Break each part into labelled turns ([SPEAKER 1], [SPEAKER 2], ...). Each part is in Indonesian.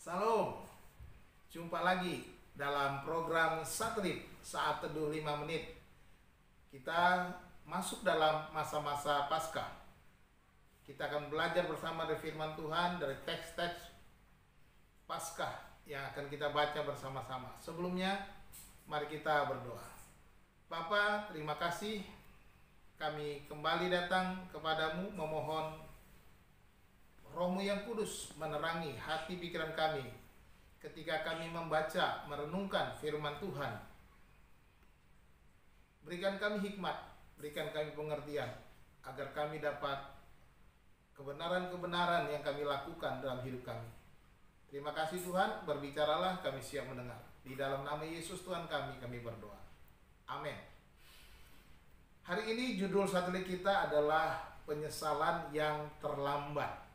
[SPEAKER 1] Salam, jumpa lagi dalam program Satelit Saat Teduh 5 Menit. Kita masuk dalam masa-masa Paskah. Kita akan belajar bersama dari firman Tuhan, dari teks-teks Paskah yang akan kita baca bersama-sama. Sebelumnya, mari kita berdoa. Bapa, terima kasih kami kembali datang kepadamu memohon Roh-Mu yang kudus menerangi hati pikiran kami ketika kami membaca, merenungkan firman Tuhan. Berikan kami hikmat, berikan kami pengertian, agar kami dapat kebenaran-kebenaran yang kami lakukan dalam hidup kami. Terima kasih Tuhan, berbicaralah, kami siap mendengar. Di dalam nama Yesus Tuhan kami berdoa. Amin. Hari ini judul satelit kita adalah penyesalan yang terlambat.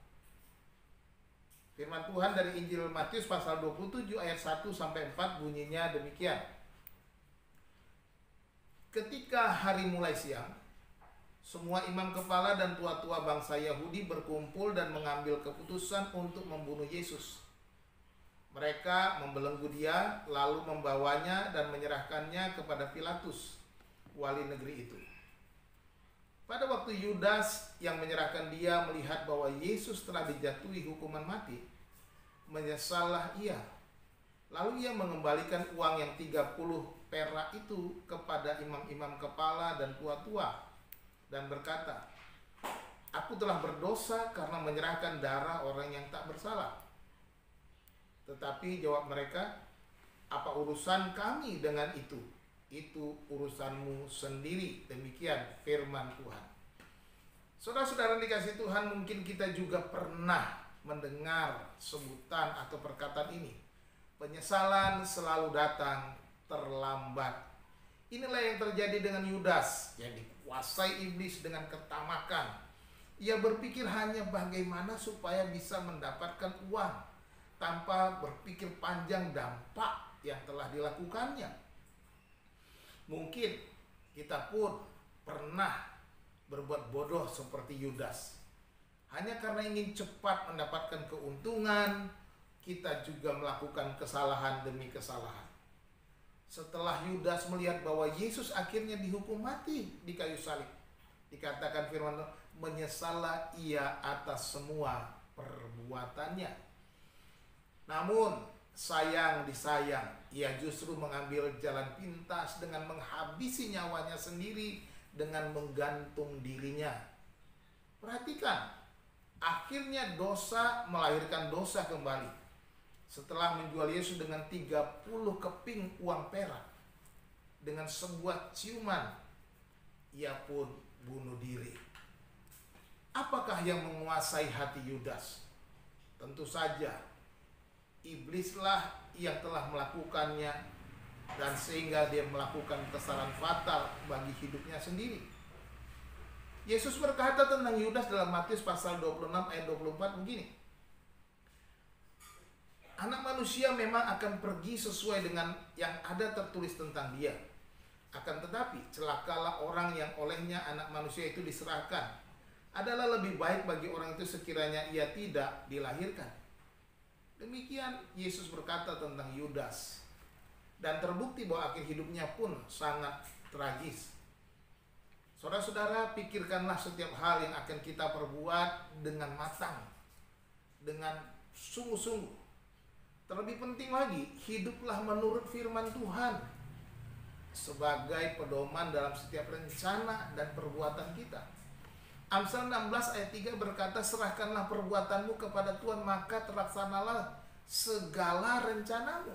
[SPEAKER 1] Firman Tuhan dari Injil Matius pasal 27 ayat 1 sampai 4 bunyinya demikian. Ketika hari mulai siang, semua imam kepala dan tua-tua bangsa Yahudi berkumpul dan mengambil keputusan untuk membunuh Yesus. Mereka membelenggu dia, lalu membawanya dan menyerahkannya kepada Pilatus, wali negeri itu. Pada waktu Yudas yang menyerahkan dia melihat bahwa Yesus telah dijatuhi hukuman mati, menyesallah ia. Lalu ia mengembalikan uang yang 30 perak itu kepada imam-imam kepala dan tua-tua dan berkata, "Aku telah berdosa karena menyerahkan darah orang yang tak bersalah." Tetapi jawab mereka, "Apa urusan kami dengan itu? Itu urusanmu sendiri." Demikian firman Tuhan. Saudara-saudara dikasih Tuhan, mungkin kita juga pernah mendengar sebutan atau perkataan ini. Penyesalan selalu datang terlambat. Inilah yang terjadi dengan Yudas yang dikuasai iblis dengan ketamakan. Ia berpikir hanya bagaimana supaya bisa mendapatkan uang tanpa berpikir panjang dampak yang telah dilakukannya. Mungkin kita pun pernah berbuat bodoh seperti Yudas. Hanya karena ingin cepat mendapatkan keuntungan, kita juga melakukan kesalahan demi kesalahan. Setelah Yudas melihat bahwa Yesus akhirnya dihukum mati di kayu salib, dikatakan firman Allah, menyesallah ia atas semua perbuatannya. Namun sayang disayang, ia justru mengambil jalan pintas dengan menghabisi nyawanya sendiri dengan menggantung dirinya. Perhatikan, akhirnya dosa melahirkan dosa kembali. Setelah menjual Yesus dengan 30 keping uang perak, dengan sebuah ciuman, ia pun bunuh diri. Apakah yang menguasai hati Yudas? Tentu saja iblislah yang telah melakukannya, dan sehingga dia melakukan kesalahan fatal bagi hidupnya sendiri. Yesus berkata tentang Yudas dalam Matius pasal 26 ayat 24 begini. Anak manusia memang akan pergi sesuai dengan yang ada tertulis tentang dia. Akan tetapi celakalah orang yang olehnya anak manusia itu diserahkan. Adalah lebih baik bagi orang itu sekiranya ia tidak dilahirkan. Demikian Yesus berkata tentang Yudas. Dan terbukti bahwa akhir hidupnya pun sangat tragis. Saudara-saudara, pikirkanlah setiap hal yang akan kita perbuat dengan matang, dengan sungguh-sungguh. Terlebih penting lagi, hiduplah menurut firman Tuhan sebagai pedoman dalam setiap rencana dan perbuatan kita. Amsal 16 ayat 3 berkata, serahkanlah perbuatanmu kepada Tuhan, maka terlaksanalah segala rencanamu.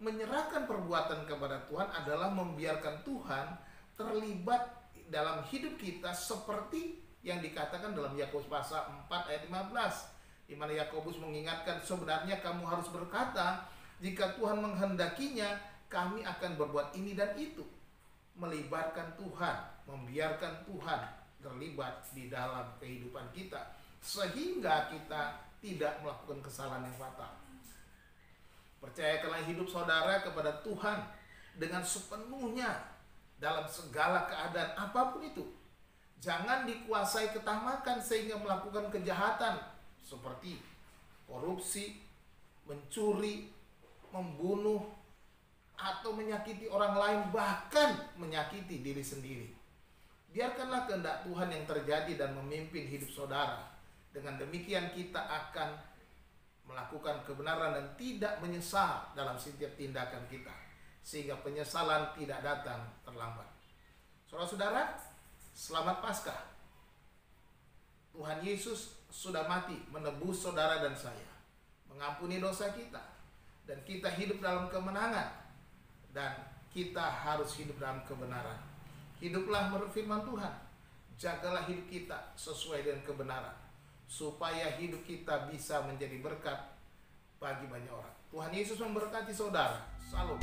[SPEAKER 1] Menyerahkan perbuatan kepada Tuhan adalah membiarkan Tuhan terlibat dalam hidup kita seperti yang dikatakan dalam Yakobus pasal 4 ayat 15, di mana Yakobus mengingatkan, sebenarnya kamu harus berkata, jika Tuhan menghendakinya, kami akan berbuat ini dan itu. Melibatkan Tuhan, membiarkan Tuhan terlibat di dalam kehidupan kita, sehingga kita tidak melakukan kesalahan yang fatal. Percayakanlah hidup saudara kepada Tuhan dengan sepenuhnya dalam segala keadaan apapun itu. Jangan dikuasai ketamakan sehingga melakukan kejahatan seperti korupsi, mencuri, membunuh, atau menyakiti orang lain, bahkan menyakiti diri sendiri. Biarkanlah kehendak Tuhan yang terjadi dan memimpin hidup saudara. Dengan demikian kita akan melakukan kebenaran dan tidak menyesal dalam setiap tindakan kita, sehingga penyesalan tidak datang terlambat. Saudara-saudara, selamat Paskah. Tuhan Yesus sudah mati menebus saudara dan saya, mengampuni dosa kita, dan kita hidup dalam kemenangan, dan kita harus hidup dalam kebenaran. Hiduplah menurut firman Tuhan. Jagalah hidup kita sesuai dengan kebenaran, supaya hidup kita bisa menjadi berkat bagi banyak orang. Tuhan Yesus memberkati saudara. Salam.